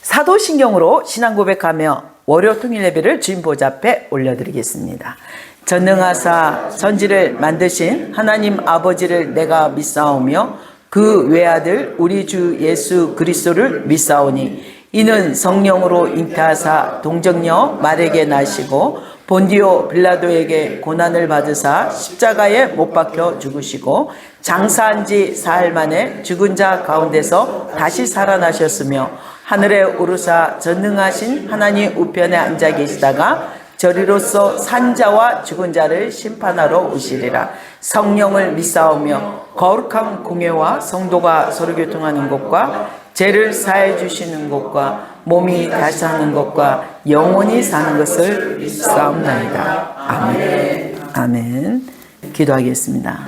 사도신경으로 신앙 고백하며 월요 통일 예배를 주님 보좌 앞에 올려드리겠습니다. 전능하사 천지를 만드신 하나님 아버지를 내가 믿사오며 그 외아들 우리 주 예수 그리스도를 믿사오니 이는 성령으로 잉태하사 동정녀 마리아에게 나시고 본디오 빌라도에게 고난을 받으사 십자가에 못 박혀 죽으시고 장사한 지 사흘 만에 죽은 자 가운데서 다시 살아나셨으며 하늘에 오르사 전능하신 하나님 우편에 앉아 계시다가 저리로서 산자와 죽은 자를 심판하러 오시리라. 성령을 믿사오며 거룩한 공예와 성도가 서로 교통하는 것과 죄를 사해 주시는 것과 몸이 다시 사는 것과 영원히 사는 것을 믿사옵나이다. 아멘. 아멘. 기도하겠습니다.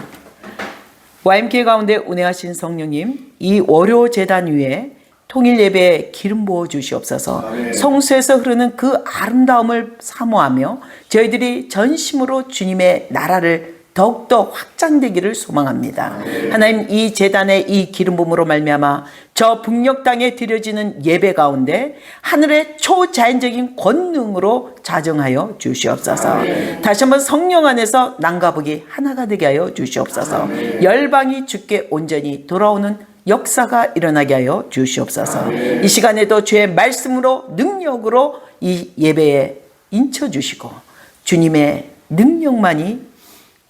YMK 가운데 운행하신 성령님, 이 월요 제단 위에 통일 예배에 기름 부어 주시옵소서. 성수에서 흐르는 그 아름다움을 사모하며 저희들이 전심으로 주님의 나라를 더욱더 확장되기를 소망합니다. 하나님, 이 제단의 이 기름 부음으로 말미암아 저 북녘 땅에 드려지는 예배 가운데 하늘의 초자연적인 권능으로 자정하여 주시옵소서. 다시 한번 성령 안에서 남과 북이 하나가 되게 하여 주시옵소서. 열방이 주께 온전히 돌아오는 역사가 일어나게 하여 주시옵소서. 이 시간에도 주의 말씀으로 능력으로 이 예배에 인쳐주시고 주님의 능력만이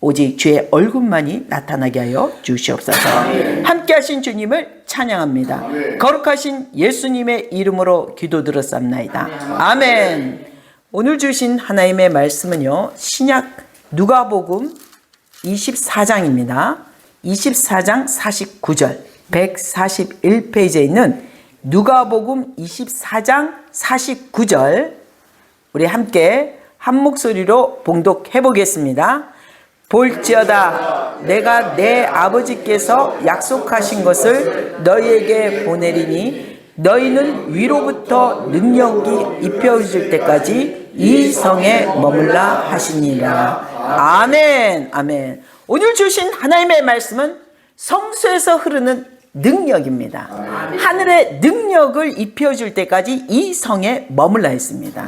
오직 주의 얼굴만이 나타나게 하여 주시옵소서. 함께 하신 주님을 찬양합니다. 거룩하신 예수님의 이름으로 기도드렸사옵나이다. 아멘. 오늘 주신 하나님의 말씀은요, 신약 누가복음 24장입니다. 24장 49절 141페이지에 있는 누가복음 24장 49절 우리 함께 한 목소리로 봉독해 보겠습니다. 볼지어다 내가 내 아버지께서 약속하신 것을 너희에게 보내리니 너희는 위로부터 능력이 입혀질 때까지 이 성에 머물라 하시니라. 아멘. 아멘. 오늘 주신 하나님의 말씀은 성수에서 흐르는 능력입니다. 하늘의 능력을 입혀줄 때까지 이 성에 머물라 했습니다.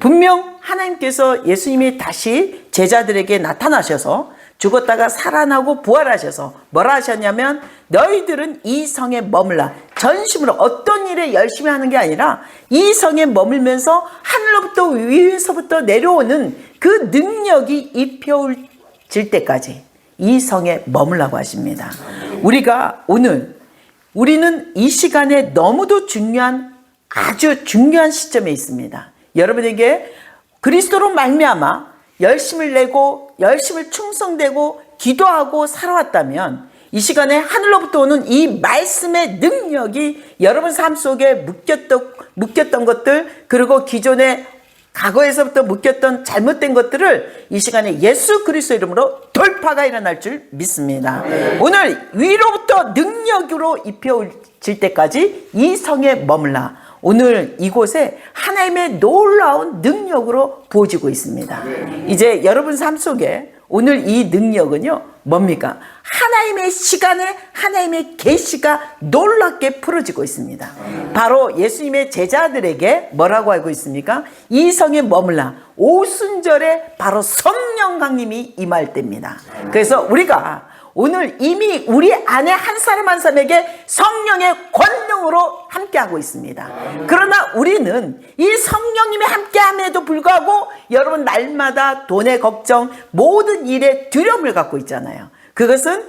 분명 하나님께서 예수님이 다시 제자들에게 나타나셔서 죽었다가 살아나고 부활하셔서 뭐라 하셨냐면 너희들은 이 성에 머물라. 전심으로 어떤 일에 열심히 하는 게 아니라 이 성에 머물면서 하늘로부터 위에서부터 내려오는 그 능력이 입혀질 때까지 이 성에 머물라고 하십니다. 우리는 이 시간에 너무도 아주 중요한 시점에 있습니다. 여러분에게 그리스도로 말미암아 열심을 내고 열심을 충성되고 기도하고 살아왔다면 이 시간에 하늘로부터 오는 이 말씀의 능력이 여러분 삶 속에 묶였던 것들, 그리고 기존에 과거에서부터 묶였던 잘못된 것들을 이 시간에 예수 그리스도 이름으로 돌파가 일어날 줄 믿습니다. 오늘 위로부터 능력으로 입혀질 때까지 이 성에 머물라. 오늘 이곳에 하나님의 놀라운 능력으로 부어지고 있습니다. 이제 여러분 삶 속에 오늘 이 능력은요 뭡니까? 하나님의 시간에 하나님의 계시가 놀랍게 풀어지고 있습니다. 바로 예수님의 제자들에게 뭐라고 알고 있습니까? 이 성에 머물라. 오순절에 바로 성령 강림이 임할 때입니다. 그래서 우리가 오늘 이미 우리 안에 한 사람 한 사람에게 성령의 권능으로 함께하고 있습니다. 그러나 우리는 이 성령님이 함께함에도 불구하고 여러분 날마다 돈의 걱정, 모든 일에 두려움을 갖고 있잖아요. 그것은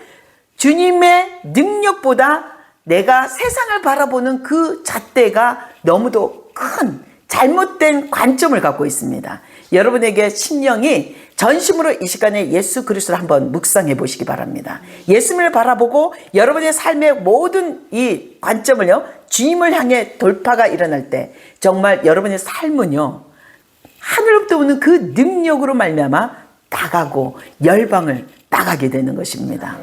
주님의 능력보다 내가 세상을 바라보는 그 잣대가 너무도 큰 잘못된 관점을 갖고 있습니다. 여러분에게 심령이 전심으로 이 시간에 예수 그리스도를 한번 묵상해 보시기 바랍니다. 예수님을 바라보고 여러분의 삶의 모든 이 관점을요 주님을 향해 돌파가 일어날 때 정말 여러분의 삶은요 하늘로부터 오는 그 능력으로 말미암아 나가고 열방을 나가게 되는 것입니다.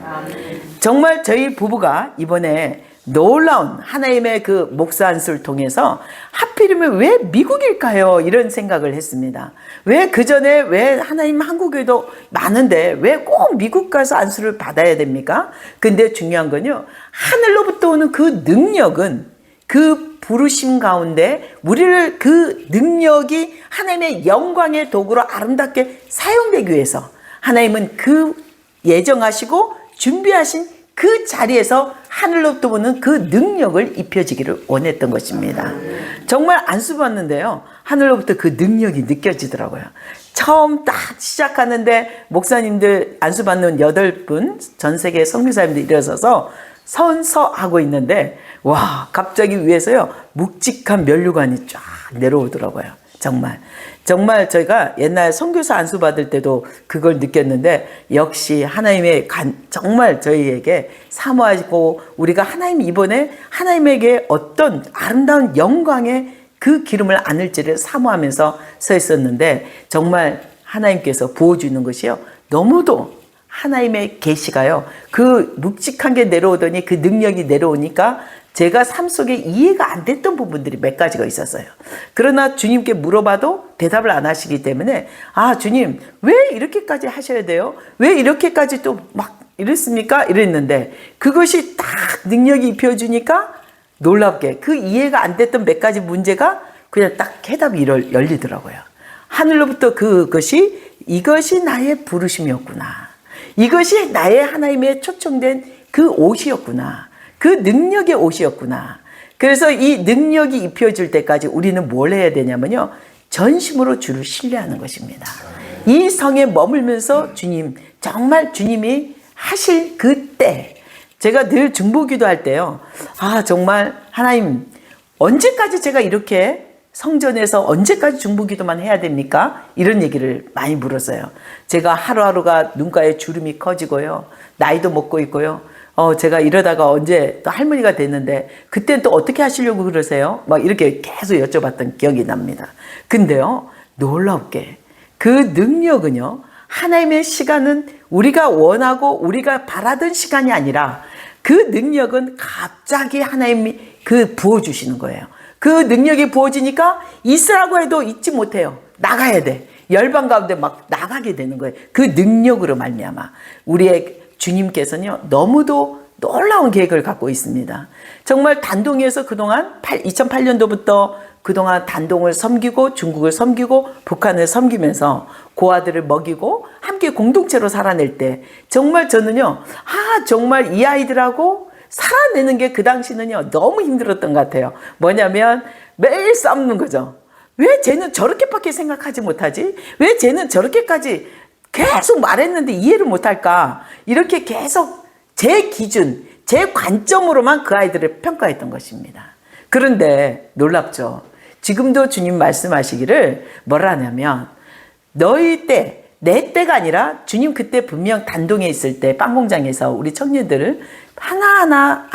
정말 저희 부부가 이번에 놀라운 하나님의 그 목사 안수를 통해서 하필이면 왜 미국일까요? 이런 생각을 했습니다. 왜 그전에 왜 하나님 한국에도 많은데 왜 꼭 미국 가서 안수를 받아야 됩니까? 근데 중요한 건요, 하늘로부터 오는 그 능력은 그 부르심 가운데 우리를 그 능력이 하나님의 영광의 도구로 아름답게 사용되기 위해서 하나님은 그 예정하시고 준비하신 그 자리에서 하늘로부터 오는 그 능력을 입혀지기를 원했던 것입니다. 정말 안수 받는데요, 하늘로부터 그 능력이 느껴지더라고요. 처음 딱 시작하는데 목사님들 안수 받는 8분 전 세계 선교사님들 일어서서 선서하고 있는데, 와, 갑자기 위에서요 묵직한 면류관이 쫙 내려오더라고요. 정말 저희가 옛날 선교사 안수 받을 때도 그걸 느꼈는데, 역시 하나님의 정말 저희에게 사모하시고 우리가 하나님 이번에 하나님에게 어떤 아름다운 영광의 그 기름을 안을지를 사모하면서 서 있었는데, 정말 하나님께서 부어주는 것이요, 너무도 하나님의 계시가요, 그 묵직한 게 내려오더니 그 능력이 내려오니까 제가 삶 속에 이해가 안 됐던 부분들이 몇 가지가 있었어요. 그러나 주님께 물어봐도 대답을 안 하시기 때문에, 아, 주님 왜 이렇게까지 하셔야 돼요? 왜 이렇게까지 또 막 이랬습니까? 이랬는데, 그것이 딱 능력이 입혀주니까 놀랍게 그 이해가 안 됐던 몇 가지 문제가 그냥 딱 해답이 열리더라고요. 하늘로부터 이것이 나의 부르심이었구나, 이것이 나의 하나님의 초청된 그 옷이었구나, 그 능력의 옷이었구나. 그래서 이 능력이 입혀질 때까지 우리는 뭘 해야 되냐면요, 전심으로 주를 신뢰하는 것입니다. 이 성에 머물면서 정말 주님이 하실 그때, 제가 늘 중보기도 할 때요, 아, 정말 하나님 언제까지 제가 이렇게 성전에서 언제까지 중보기도만 해야 됩니까? 이런 얘기를 많이 물었어요. 제가 하루하루가 눈가에 주름이 커지고요, 나이도 먹고 있고요, 제가 이러다가 언제 또 할머니가 됐는데 그땐 또 어떻게 하시려고 그러세요? 막 이렇게 계속 여쭤봤던 기억이 납니다. 근데요, 놀랍게 그 능력은요, 하나님의 시간은 우리가 원하고 우리가 바라던 시간이 아니라 그 능력은 갑자기 하나님이 부어주시는 거예요. 그 능력이 부어지니까 있으라고 해도 있지 못해요. 나가야 돼. 열방 가운데 막 나가게 되는 거예요. 그 능력으로 말미암아 우리의 주님께서는요, 너무도 놀라운 계획을 갖고 있습니다. 정말 단동에서 그동안 2008년도부터 그동안 단동을 섬기고 중국을 섬기고 북한을 섬기면서 고아들을 먹이고 함께 공동체로 살아낼 때 정말 저는요, 정말 이 아이들하고 살아내는 게 그 당시는요 너무 힘들었던 것 같아요. 뭐냐면 매일 싸우는 거죠. 왜 쟤는 저렇게밖에 생각하지 못하지? 왜 쟤는 저렇게까지 계속 말했는데 이해를 못할까? 이렇게 계속 제 기준, 제 관점으로만 그 아이들을 평가했던 것입니다. 그런데 놀랍죠. 지금도 주님 말씀하시기를 뭐라 하냐면, 너희 때, 내 때가 아니라 주님 그때 분명 단동에 있을 때 빵공장에서 우리 청년들을 하나하나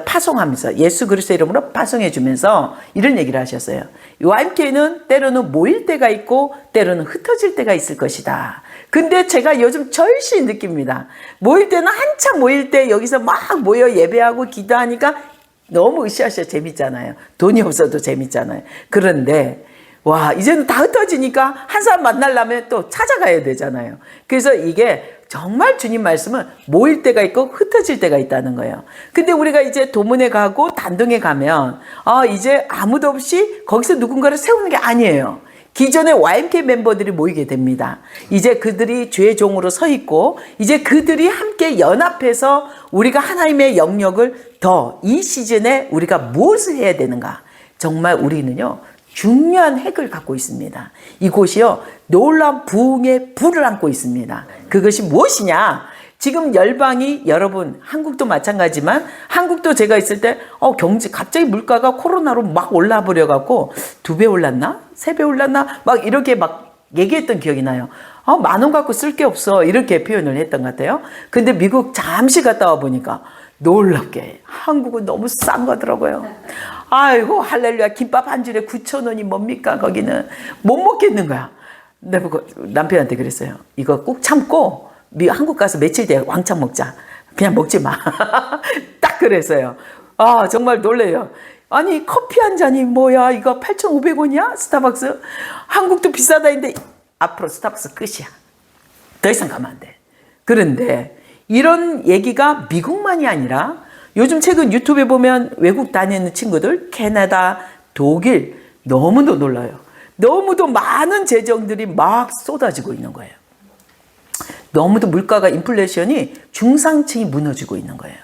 파송하면서 예수 그리스도 이름으로 파송해 주면서 이런 얘기를 하셨어요. YMCA는 때로는 모일 때가 있고 때로는 흩어질 때가 있을 것이다. 근데 제가 요즘 절실히 느낍니다. 모일 때는 한참 모일 때 여기서 막 모여 예배하고 기도하니까 너무 으쌰으쌰 재밌잖아요. 돈이 없어도 재밌잖아요. 그런데 와, 이제는 다 흩어지니까 한 사람 만나려면 또 찾아가야 되잖아요. 그래서 이게 정말 주님 말씀은 모일 때가 있고 흩어질 때가 있다는 거예요. 근데 우리가 이제 도문에 가고 단동에 가면 이제 아무도 없이 거기서 누군가를 세우는 게 아니에요. 기존의 YMCA 멤버들이 모이게 됩니다. 이제 그들이 주의 종으로 서 있고 이제 그들이 함께 연합해서 우리가 하나님의 영역을 더 이 시즌에 우리가 무엇을 해야 되는가. 정말 우리는요, 중요한 핵을 갖고 있습니다. 이곳이요, 놀라운 부흥의 불을 안고 있습니다. 그것이 무엇이냐? 지금 열방이, 여러분 한국도 마찬가지지만 한국도 제가 있을 때 경제 갑자기 물가가 코로나로 막 올라 버려 갖고 2배 올랐나? 3배 올랐나? 막 이렇게 막 얘기했던 기억이 나요. 10,000원 갖고 쓸 게 없어, 이렇게 표현을 했던 것 같아요. 근데 미국 잠시 갔다 와 보니까 놀랍게 한국은 너무 싼 거더라고요. 아이고 할렐루야, 김밥 한 줄에 9,000원이 뭡니까? 거기는 못 먹겠는 거야. 내가 남편한테 그랬어요. 이거 꼭 참고 한국 가서 며칠 뒤에 왕창 먹자. 그냥 먹지 마. 딱 그랬어요. 정말 놀래요. 아니 커피 한 잔이 뭐야, 이거 8,500원이야? 스타벅스. 한국도 비싸다 했는데 앞으로 스타벅스 끝이야. 더 이상 가면 안 돼. 그런데 이런 얘기가 미국만이 아니라 요즘 최근 유튜브에 보면 외국 다니는 친구들, 캐나다, 독일, 너무도 놀라요. 너무도 많은 재정들이 막 쏟아지고 있는 거예요. 너무도 물가가 인플레이션이 중상층이 무너지고 있는 거예요.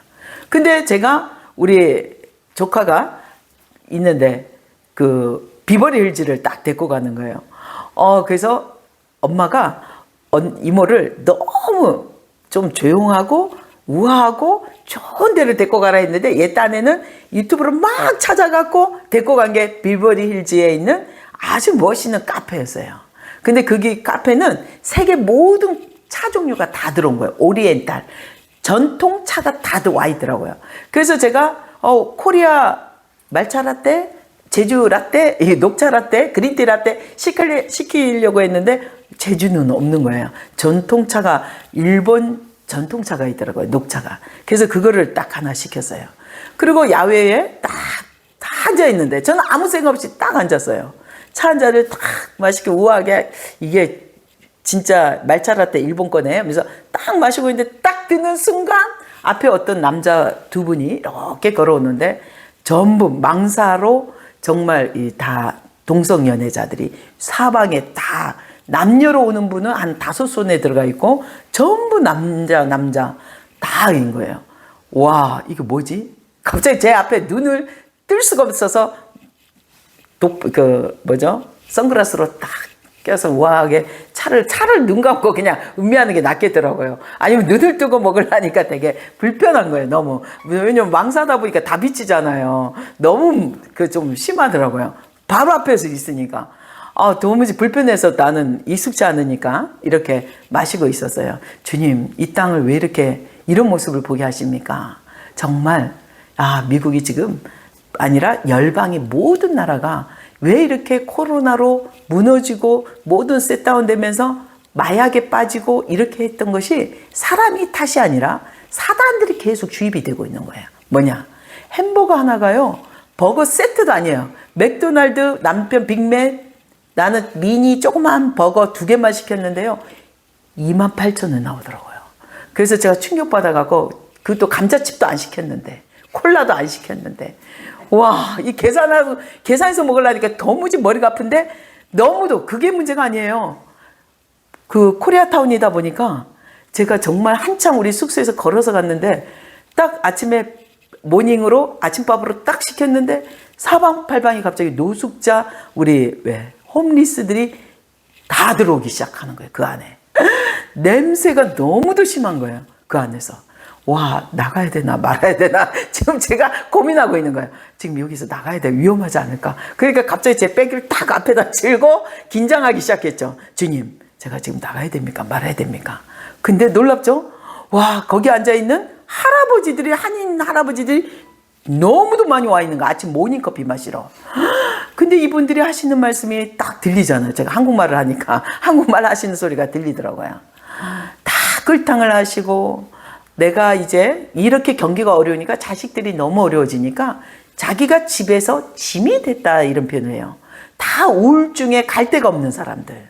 근데 제가 우리 조카가 있는데 그 비버리 힐즈를 딱 데리고 가는 거예요. 그래서 엄마가 이모를 너무 좀 조용하고 우아하고 좋은 데를 데리고 가라 했는데 얘 딴에는 유튜브로 막 찾아갖고 데리고 간 게 비버리 힐즈에 있는 아주 멋있는 카페였어요. 근데 거기 카페는 세계 모든 차 종류가 다 들어온 거예요. 오리엔탈 전통 차가 다 와 있더라고요. 그래서 제가 코리아 말차 라떼, 제주 라떼, 녹차 라떼, 그린티 라떼 시키려고 했는데 제주는 없는 거예요. 전통차가 일본 전통차가 있더라고요. 녹차가. 그래서 그거를 딱 하나 시켰어요. 그리고 야외에 딱 앉아 있는데 저는 아무 생각 없이 딱 앉았어요. 차 한 잔을 딱 맛있게 우아하게, 이게 진짜 말차 라떼 일본 거네 하면서 딱 마시고 있는데 딱 드는 순간 앞에 어떤 남자 두 분이 이렇게 걸어오는데 전부 망사로 정말 다 동성 연애자들이 사방에 다 남녀로 오는 분은 한 5손에 들어가 있고 전부 남자 다인 거예요. 와, 이게 뭐지? 갑자기 제 앞에 눈을 뜰 수가 없어서 선글라스로 딱 껴서 우아하게 차를 눈 감고 그냥 음미하는 게 낫겠더라고요. 아니면 눈을 뜨고 먹으려니까 되게 불편한 거예요. 너무. 왜냐면 망사다 보니까 다 비치잖아요. 너무 좀 심하더라고요. 바로 앞에서 있으니까. 도무지 불편해서 나는 익숙지 않으니까 이렇게 마시고 있었어요. 주님, 이 땅을 왜 이렇게 이런 모습을 보게 하십니까? 정말 미국이 지금 아니라 열방의 모든 나라가 왜 이렇게 코로나로 무너지고 모든 셋다운 되면서 마약에 빠지고 이렇게 했던 것이 사람이 탓이 아니라 사단들이 계속 주입이 되고 있는 거예요. 뭐냐? 햄버거 하나가요, 버거 세트도 아니에요. 맥도날드 남편 빅맥, 나는 미니 조그만 버거 2개만 시켰는데요, 28,000원 나오더라고요. 그래서 제가 충격받아갖고, 그것도 감자칩도 안 시켰는데, 콜라도 안 시켰는데, 와, 이 계산해서 먹으려니까 도무지 머리가 아픈데, 너무도 그게 문제가 아니에요. 그 코리아타운이다 보니까 제가 정말 한참 우리 숙소에서 걸어서 갔는데, 딱 아침에 모닝으로 아침밥으로 딱 시켰는데 사방팔방이 갑자기 노숙자, 우리 홈리스들이 다 들어오기 시작하는 거예요. 그 안에 냄새가 너무도 심한 거예요. 그 안에서. 와, 나가야 되나 말아야 되나 지금 제가 고민하고 있는 거예요. 지금 여기서 나가야 돼, 위험하지 않을까. 그러니까 갑자기 제 백을 딱 앞에다 들고 긴장하기 시작했죠. 주님, 제가 지금 나가야 됩니까 말아야 됩니까? 근데 놀랍죠? 와, 거기 앉아있는 할아버지들이, 한인 할아버지들이 너무도 많이 와 있는 거, 아침 모닝커피 마시러. 근데 이분들이 하시는 말씀이 딱 들리잖아요. 제가 한국말을 하니까 한국말 하시는 소리가 들리더라고요. 다 끌탕을 하시고, 내가 이제 이렇게 경기가 어려우니까 자식들이 너무 어려워지니까 자기가 집에서 짐이 됐다, 이런 표현을 해요. 다 우울증에 갈 데가 없는 사람들.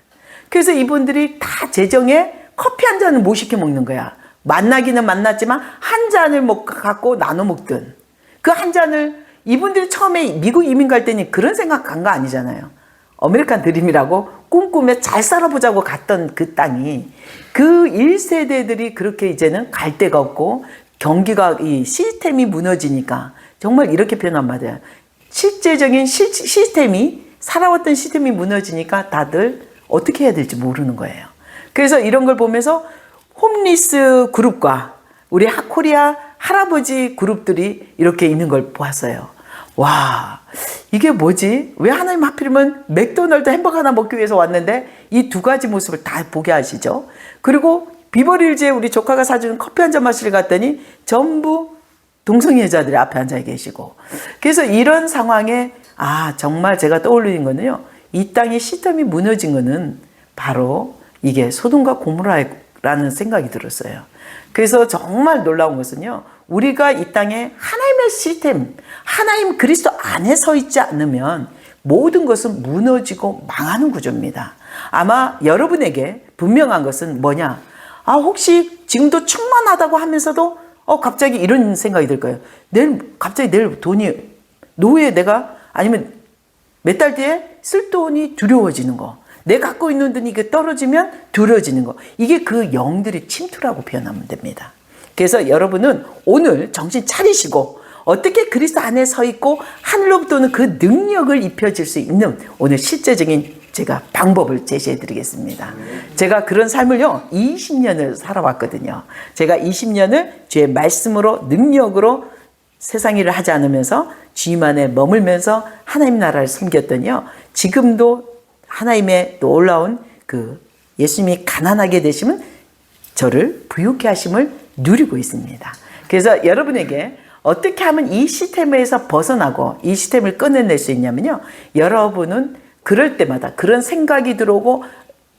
그래서 이분들이 다 재정에 커피 한 잔을 못 시켜 먹는 거야. 만나기는 만났지만 한 잔을 갖고 나눠 먹든, 그 한 잔을, 이분들이 처음에 미국 이민 갈 때는 그런 생각 간 거 아니잖아요. 아메리칸 드림이라고 꿈꾸며 잘 살아보자고 갔던 그 땅이, 그 1세대들이 그렇게 이제는 갈 데가 없고 경기가, 이 시스템이 무너지니까, 정말 이렇게 표현 안 맞아요. 실제적인 시스템이, 살아왔던 시스템이 무너지니까 다들 어떻게 해야 될지 모르는 거예요. 그래서 이런 걸 보면서 홈리스 그룹과 우리 코리아 할아버지 그룹들이 이렇게 있는 걸 보았어요. 와, 이게 뭐지? 왜 하나님 하필이면 맥도날드 햄버거 하나 먹기 위해서 왔는데 이 두 가지 모습을 다 보게 하시죠. 그리고 비버리힐즈에 우리 조카가 사주는 커피 한 잔 마시러 갔더니 전부 동성애자들이 앞에 앉아 계시고, 그래서 이런 상황에 정말 제가 떠올리는 거는요, 이 땅의 시스템이 무너진 거는 바로 이게 소돔과 고모라라는 생각이 들었어요. 그래서 정말 놀라운 것은요, 우리가 이 땅에 하나님의 시스템, 하나님 그리스도 안에 서 있지 않으면 모든 것은 무너지고 망하는 구조입니다. 아마 여러분에게 분명한 것은 뭐냐? 혹시 지금도 충만하다고 하면서도 갑자기 이런 생각이 들 거예요. 갑자기 내일 돈이, 노후에 내가, 아니면 몇 달 뒤에 쓸 돈이 두려워지는 거. 내가 갖고 있는 돈이 이게 떨어지면 두려워지는 거. 이게 그 영들의 침투라고 표현하면 됩니다. 그래서 여러분은 오늘 정신 차리시고 어떻게 그리스도 안에 서 있고 하늘로부터는 그 능력을 입혀질 수 있는 오늘 실제적인 제가 방법을 제시해 드리겠습니다. 제가 그런 삶을요 20년을 살아왔거든요. 제가 20년을 주의 말씀으로 능력으로 세상 일을 하지 않으면서 주님 안에 머물면서 하나님 나라를 섬겼더니요, 지금도 하나님의 놀라운 그 예수님이 가난하게 되시면 저를 부유케 하심을 누리고 있습니다. 그래서 여러분에게 어떻게 하면 이 시스템에서 벗어나고 이 시스템을 끊어낼 수 있냐면요, 여러분은 그럴 때마다 그런 생각이 들어오고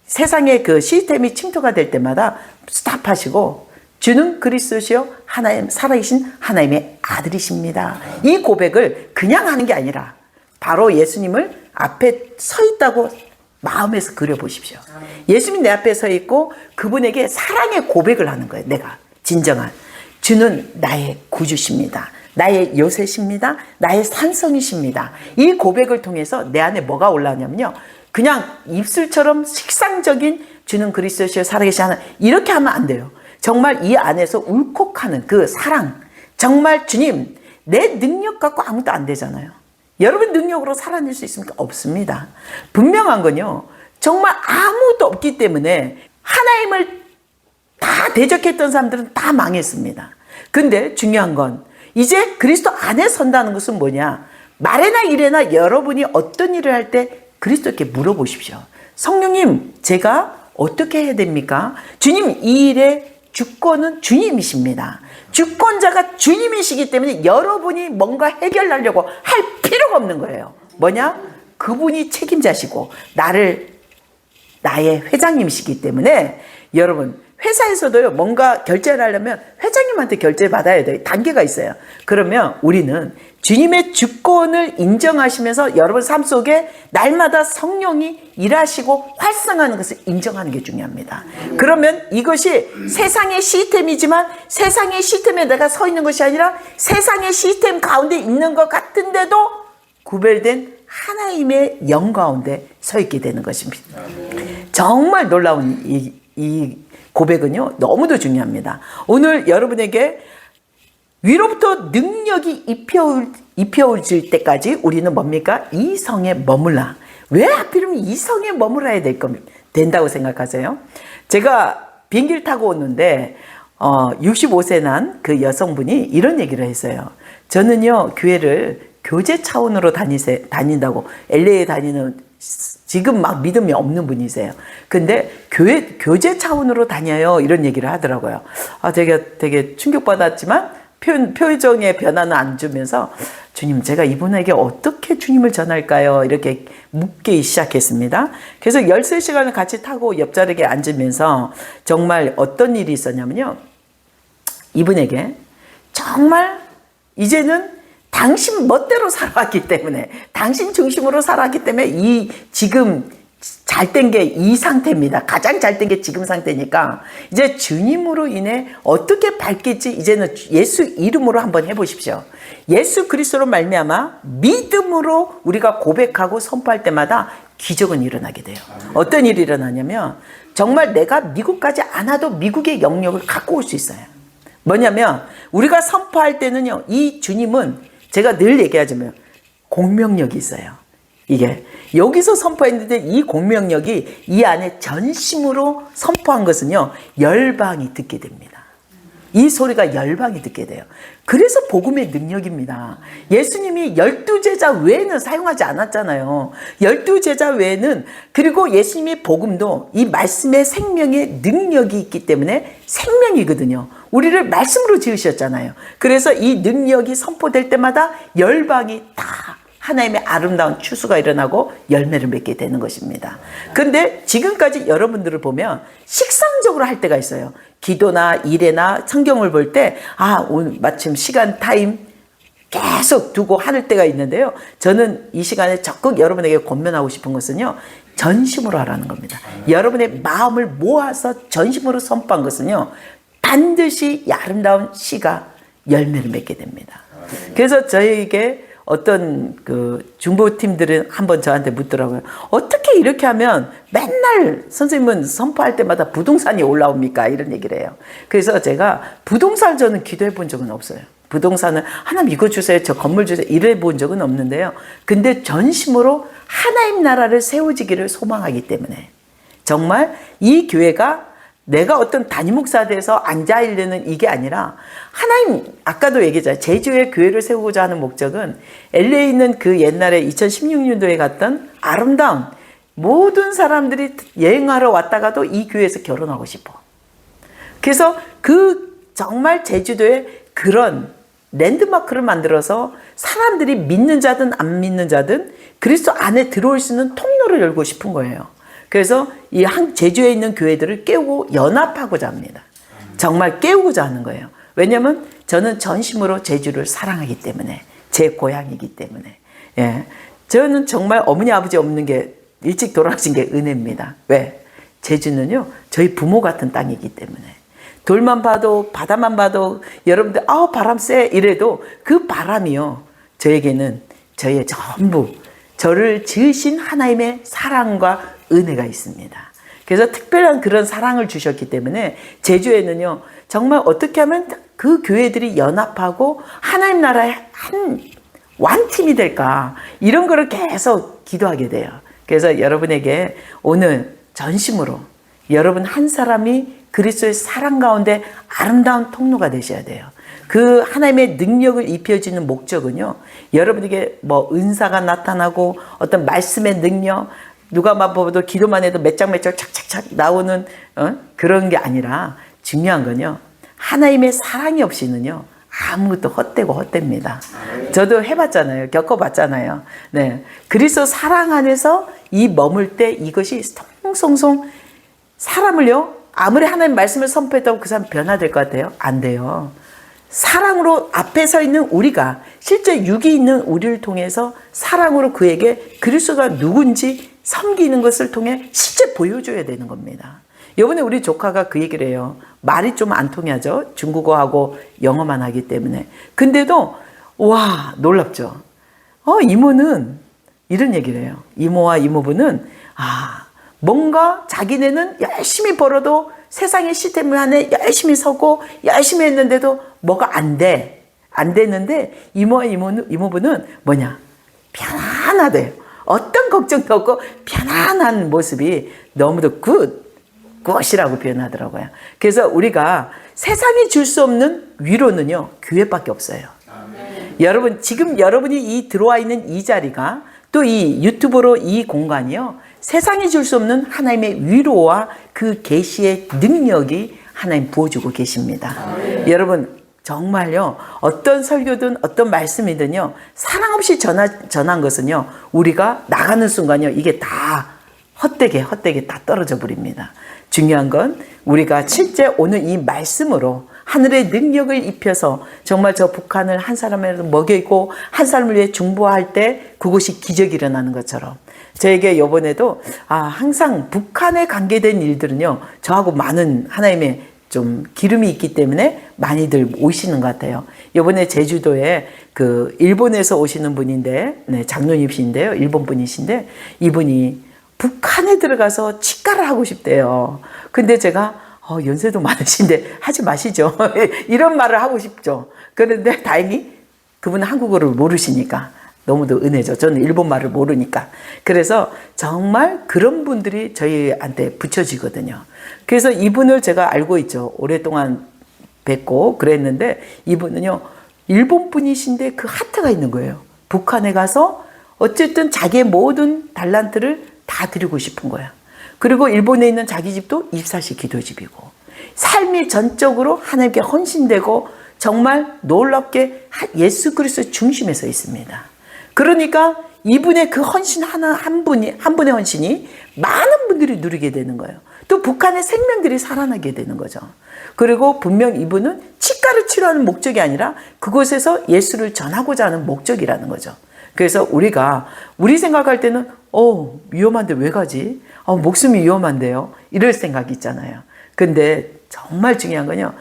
세상에 그 시스템이 침투가 될 때마다 스탑하시고 주는 그리스도시요 하나님, 살아계신 하나님의 아들이십니다. 이 고백을 그냥 하는 게 아니라 바로 예수님을 앞에 서 있다고 마음에서 그려보십시오. 예수님이 내 앞에 서 있고 그분에게 사랑의 고백을 하는 거예요. 내가 진정한 주는 나의 구주십니다. 나의 요새십니다. 나의 산성이십니다. 이 고백을 통해서 내 안에 뭐가 올라오냐면요, 그냥 입술처럼 식상적인 주는 그리스도시요 살아계신 하나님 이렇게 하면 안 돼요. 정말 이 안에서 울컥하는 그 사랑, 정말 주님 내 능력 갖고 아무것도 안 되잖아요. 여러분 능력으로 살아낼 수 있습니까? 없습니다. 분명한 건요, 정말 아무것도 없기 때문에 하나님을 다 대적했던 사람들은 다 망했습니다. 근데 중요한 건 이제 그리스도 안에 선다는 것은 뭐냐, 말에나 일에나 여러분이 어떤 일을 할 때 그리스도께 물어보십시오. 성령님 제가 어떻게 해야 됩니까? 주님 이 일에 주권은 주님이십니다. 주권자가 주님이시기 때문에 여러분이 뭔가 해결하려고 할 필요가 없는 거예요. 뭐냐? 그분이 책임자시고 나의 회장님이시기 때문에 여러분 회사에서도요 뭔가 결제를 하려면 회장님한테 결제 받아야 돼요. 단계가 있어요. 그러면 우리는 주님의 주권을 인정하시면서 여러분 삶 속에 날마다 성령이 일하시고 활성하는 것을 인정하는 게 중요합니다. 그러면 이것이 세상의 시스템이지만 세상의 시스템에 내가 서 있는 것이 아니라 세상의 시스템 가운데 있는 것 같은데도 구별된 하나님의 영 가운데 서 있게 되는 것입니다. 정말 놀라운 이 고백은요 너무도 중요합니다. 오늘 여러분에게 위로부터 능력이 입혀질 때까지 우리는 뭡니까? 이 성에 머물라. 왜 하필이면 이 성에 머물러야 된다고 생각하세요? 제가 비행기를 타고 오는데 65세 난 그 여성분이 이런 얘기를 했어요. 저는요 교회를 교제 차원으로 다닌다고 LA에 다니는 지금 막 믿음이 없는 분이세요. 근데 교제 차원으로 다녀요. 이런 얘기를 하더라고요. 되게 충격받았지만 표정의 변화는 안 주면서 주님 제가 이분에게 어떻게 주님을 전할까요? 이렇게 묻기 시작했습니다. 그래서 13시간을 같이 타고 옆자리에 앉으면서 정말 어떤 일이 있었냐면요. 이분에게 정말 이제는 당신 멋대로 살아왔기 때문에 당신 중심으로 살아왔기 때문에 이 지금 잘된 게 이 상태입니다. 가장 잘된 게 지금 상태니까 이제 주님으로 인해 어떻게 바뀔지 이제는 예수 이름으로 한번 해보십시오. 예수 그리스도로 말미암아 믿음으로 우리가 고백하고 선포할 때마다 기적은 일어나게 돼요. 어떤 일이 일어나냐면 정말 내가 미국까지 안 와도 미국의 영역을 갖고 올 수 있어요. 뭐냐면 우리가 선포할 때는요 이 주님은 제가 늘 얘기하자면 공명력이 있어요. 이게 여기서 선포했는데 이 공명력이 이 안에 전심으로 선포한 것은요 열방이 듣게 됩니다. 이 소리가 열방이 듣게 돼요. 그래서 복음의 능력입니다. 예수님이 12제자 외에는 사용하지 않았잖아요. 12제자 외에는, 그리고 예수님의 복음도 이 말씀의 생명의 능력이 있기 때문에 생명이거든요. 우리를 말씀으로 지으셨잖아요. 그래서 이 능력이 선포될 때마다 열방이 다 하나님의 아름다운 추수가 일어나고 열매를 맺게 되는 것입니다. 근데 지금까지 여러분들을 보면 식상적으로 할 때가 있어요. 기도나 일에나 성경을 볼 때 오늘 마침 시간 타임 계속 두고 할 때가 있는데요. 저는 이 시간에 적극 여러분에게 권면하고 싶은 것은요. 전심으로 하라는 겁니다. 여러분의 마음을 모아서 전심으로 선포한 것은요. 반드시 이 아름다운 씨가 열매를 맺게 됩니다. 그래서 저에게 어떤 그 중보팀들은 한번 저한테 묻더라고요. 어떻게 이렇게 하면 맨날 선생님은 선포할 때마다 부동산이 올라옵니까? 이런 얘기를 해요. 그래서 제가 부동산 저는 기도해 본 적은 없어요. 부동산은 하나님 이거 주세요, 저 건물 주세요, 이래 본 적은 없는데요. 근데 전심으로 하나님 나라를 세워지기를 소망하기 때문에 정말 이 교회가 내가 어떤 담임 목사 돼서 앉아 있는 이게 아니라 하나님, 아까도 얘기했잖아요. 제주에 교회를 세우고자 하는 목적은 LA에 있는 그 옛날에 2016년도에 갔던 아름다운 모든 사람들이 여행하러 왔다가도 이 교회에서 결혼하고 싶어. 그래서 그 정말 제주도에 그런 랜드마크를 만들어서 사람들이 믿는 자든 안 믿는 자든 그리스도 안에 들어올 수 있는 통로를 열고 싶은 거예요. 그래서 이 제주에 있는 교회들을 깨우고 연합하고자 합니다. 정말 깨우고자 하는 거예요. 왜냐하면 저는 전심으로 제주를 사랑하기 때문에, 제 고향이기 때문에. 예, 저는 정말 어머니 아버지 없는 게 일찍 돌아가신 게 은혜입니다. 왜? 제주는요 저희 부모 같은 땅이기 때문에. 돌만 봐도 바다만 봐도 여러분들 아우 바람 쎄 이래도 그 바람이요 저에게는 저의 전부, 저를 지으신 하나님의 사랑과 은혜가 있습니다. 그래서 특별한 그런 사랑을 주셨기 때문에 제주에는요 정말 어떻게 하면 그 교회들이 연합하고 하나님 나라의 한 완팀이 될까, 이런 거를 계속 기도하게 돼요. 그래서 여러분에게 오늘 전심으로 여러분 한 사람이 그리스도의 사랑 가운데 아름다운 통로가 되셔야 돼요. 그 하나님의 능력을 입혀주는 목적은요 여러분에게 뭐 은사가 나타나고 어떤 말씀의 능력, 누가 봐도 기도만 해도 몇 장 착착착 나오는 그런 게 아니라 중요한 건요 하나님의 사랑이 없이는요 아무것도 헛되고 헛됩니다. 저도 해봤잖아요. 겪어봤잖아요. 네, 그리스도 사랑 안에서 이 머물 때 이것이 송송송 사람을요 아무리 하나님 말씀을 선포했다고 그 사람 변화될 것 같아요? 안 돼요. 사랑으로 앞에 서 있는 우리가 실제 육이 있는 우리를 통해서 사랑으로 그에게 그리스도가 누군지 섬기는 것을 통해 실제 보여줘야 되는 겁니다. 이번에 우리 조카가 그 얘기를 해요. 말이 좀 안 통하죠. 중국어하고 영어만 하기 때문에. 근데도 와 놀랍죠. 이모는 이런 얘기를 해요. 이모와 이모부는 뭔가 자기네는 열심히 벌어도 세상의 시스템 안에 열심히 서고 열심히 했는데도 뭐가 안 되는데 이모와 이모부는 뭐냐? 편안하대요. 어떤 걱정도 없고 편안한 모습이 너무도 굿이라고 표현하더라고요. 그래서 우리가 세상이 줄 수 없는 위로는요 교회밖에 없어요. 여러분 지금 여러분이 이 들어와 있는 이 자리가 또 이 유튜브로 이 공간이요 세상이 줄 수 없는 하나님의 위로와 그 계시의 능력이 하나님 부어주고 계십니다. 여러분 정말요 어떤 설교든 어떤 말씀이든요 사랑 없이 전한 것은요 우리가 나가는 순간요 이게 다 헛되게 다 떨어져 버립니다. 중요한 건 우리가 실제 오늘 이 말씀으로 하늘의 능력을 입혀서 정말 저 북한을 한 사람을 먹이고 한 사람을 위해 중보할 때 그곳이 기적이 일어나는 것처럼 저에게 이번에도 항상 북한에 관계된 일들은요 저하고 많은 하나님의 좀 기름이 있기 때문에 많이들 오시는 것 같아요. 이번에 제주도에 그 일본에서 오시는 분인데 장로님이신데요 일본 분이신데 이분이 북한에 들어가서 치과를 하고 싶대요. 근데 제가 연세도 많으신데 하지 마시죠. 이런 말을 하고 싶죠. 그런데 다행히 그분은 한국어를 모르시니까 너무도 은혜죠. 저는 일본말을 모르니까. 그래서 정말 그런 분들이 저희한테 붙여지거든요. 그래서 이분을 제가 알고 있죠. 오랫동안 뵙고 그랬는데 이분은요 일본 분이신데 그 하트가 있는 거예요. 북한에 가서 어쨌든 자기의 모든 달란트를 다 드리고 싶은 거야. 그리고 일본에 있는 자기 집도 24시 기도집이고 삶이 전적으로 하나님께 헌신되고 정말 놀랍게 예수 그리스도의 중심에 서 있습니다. 그러니까 이분의 그 헌신 한 분의 헌신이 많은 분들이 누리게 되는 거예요. 또 북한의 생명들이 살아나게 되는 거죠. 그리고 분명 이분은 치과를 치료하는 목적이 아니라 그곳에서 예수를 전하고자 하는 목적이라는 거죠. 그래서 우리 생각할 때는 위험한데 왜 가지? 목숨이 위험한데요. 이럴 생각이 있잖아요. 근데 정말 중요한 건요.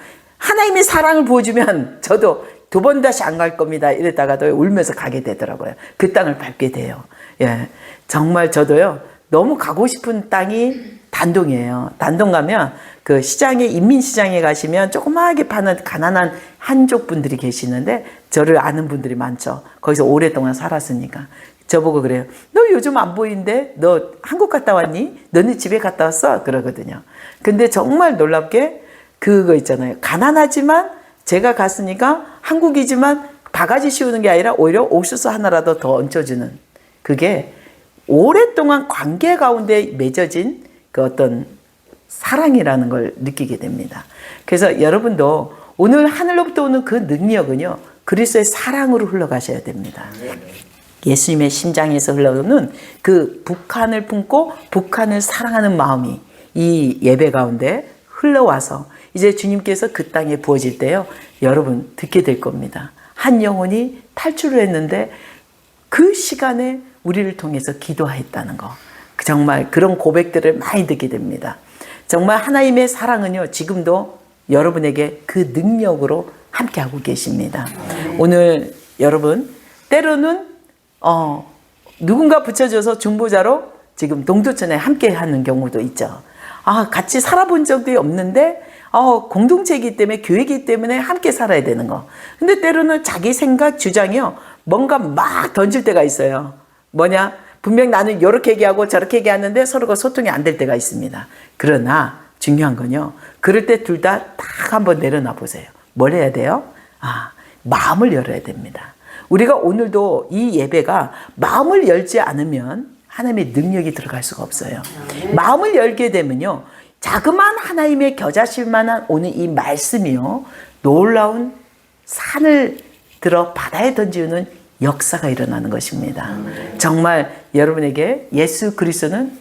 하나님의 사랑을 보여주면 저도 두 번 다시 안 갈 겁니다. 이랬다가도 울면서 가게 되더라고요. 그 땅을 밟게 돼요. 예, 정말 저도요, 너무 가고 싶은 땅이 단동이에요. 단동 가면 그 시장에, 인민시장에 가시면 조그맣게 파는 가난한 한족 분들이 계시는데 저를 아는 분들이 많죠. 거기서 오랫동안 살았으니까. 저보고 그래요. 너 요즘 안 보이는데? 너 한국 갔다 왔니? 너네 집에 갔다 왔어? 그러거든요. 근데 정말 놀랍게 그거 있잖아요. 가난하지만 제가 갔으니까 한국이지만 바가지 씌우는 게 아니라 오히려 옥수수 하나라도 더 얹어주는, 그게 오랫동안 관계 가운데 맺어진 그 어떤 사랑이라는 걸 느끼게 됩니다. 그래서 여러분도 오늘 하늘로부터 오는 그 능력은요, 그리스도의 사랑으로 흘러가셔야 됩니다. 예수님의 심장에서 흘러오는 그 북한을 품고 북한을 사랑하는 마음이 이 예배 가운데 흘러와서 이제 주님께서 그 땅에 부어질 때요, 여러분 듣게 될 겁니다. 한 영혼이 탈출을 했는데 그 시간에 우리를 통해서 기도하였다는 거, 정말 그런 고백들을 많이 듣게 됩니다. 정말 하나님의 사랑은요, 지금도 여러분에게 그 능력으로 함께하고 계십니다. 오늘 여러분, 때로는 누군가 붙여줘서 중보자로 지금 동두천에 함께하는 경우도 있죠. 같이 살아본 적도 없는데 공동체이기 때문에, 교회이기 때문에 함께 살아야 되는 거. 근데 때로는 자기 생각, 주장이요, 뭔가 막 던질 때가 있어요. 뭐냐? 분명 나는 이렇게 얘기하고 저렇게 얘기하는데 서로가 소통이 안 될 때가 있습니다. 그러나 중요한 건요, 그럴 때 둘 다 딱 한번 내려놔 보세요. 뭘 해야 돼요? 마음을 열어야 됩니다. 우리가 오늘도 이 예배가 마음을 열지 않으면 하나님의 능력이 들어갈 수가 없어요. 마음을 열게 되면요, 자그마한 하나님의 겨자실 만한 오늘 이 말씀이요, 놀라운 산을 들어 바다에 던지는 역사가 일어나는 것입니다. 정말 여러분에게 예수 그리스도는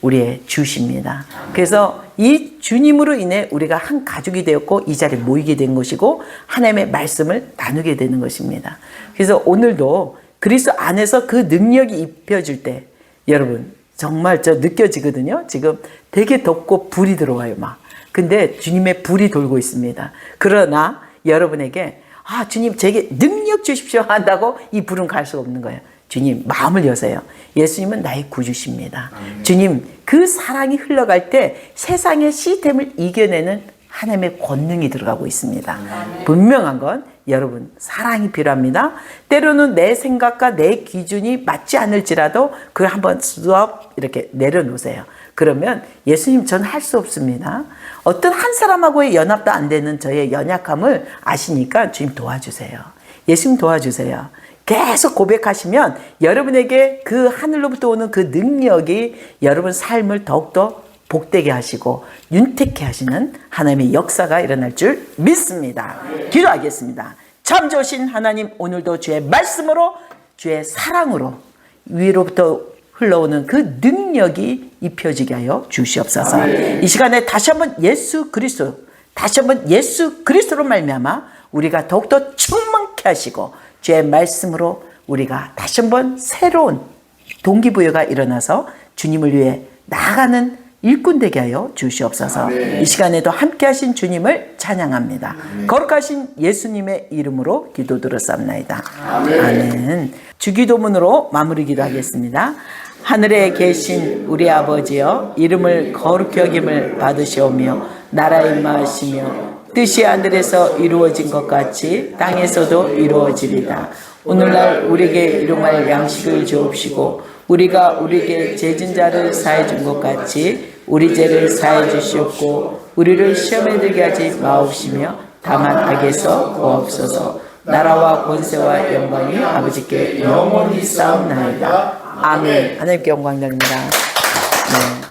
우리의 주십니다. 그래서 이 주님으로 인해 우리가 한 가족이 되었고 이 자리에 모이게 된 것이고 하나님의 말씀을 나누게 되는 것입니다. 그래서 오늘도 그리스도 안에서 그 능력이 입혀질 때 여러분 정말 저 느껴지거든요. 지금 되게 덥고 불이 들어와요 막. 근데 주님의 불이 돌고 있습니다. 그러나 여러분에게 주님 제게 능력 주십시오 한다고 이 불은 갈 수가 없는 거예요. 주님 마음을 여세요. 예수님은 나의 구주십니다. 주님 그 사랑이 흘러갈 때 세상의 시스템을 이겨내는 하나님의 권능이 들어가고 있습니다. 분명한 건 여러분 사랑이 필요합니다. 때로는 내 생각과 내 기준이 맞지 않을지라도 그걸 한번 수업 이렇게 내려놓으세요. 그러면 예수님 전 할 수 없습니다. 어떤 한 사람하고의 연합도 안 되는 저의 연약함을 아시니까 주님 도와주세요. 예수님 도와주세요. 계속 고백하시면 여러분에게 그 하늘로부터 오는 그 능력이 여러분 삶을 더욱더 복되게 하시고 윤택케 하시는 하나님의 역사가 일어날 줄 믿습니다. 기도하겠습니다. 참 좋으신 하나님, 오늘도 주의 말씀으로 주의 사랑으로 위로부터 흘러오는 그 능력이 입혀지게 하여 주시옵소서. 이 시간에 다시 한번 예수 그리스도로 말미암아 우리가 더욱더 충만케 하시고 주의 말씀으로 우리가 다시 한번 새로운 동기부여가 일어나서 주님을 위해 나아가는 일꾼 되게 하여 주시옵소서. 이 시간에도 함께 하신 주님을 찬양합니다. 거룩하신 예수님의 이름으로 기도드렸사옵나이다. 아멘. 주기도문으로 마무리 기도하겠습니다. 하늘에 계신 우리 아버지여, 이름을 거룩히 여김을 받으시오며 나라의 임하시며 뜻이 하늘에서 이루어진 것 같이 땅에서도 이루어지리다. 오늘날 우리에게 일용할 양식을 주옵시고 우리가 우리에게 죄진 자를 사해 준 것 같이 우리 죄를 사해 주시옵고 우리를 시험에 들게 하지 마옵시며 다만 악에서 구하옵소서. 나라와 권세와 영광이 아버지께 영원히 쌓옵나이다. 아멘. 하나님께 영광 드립니다. 네.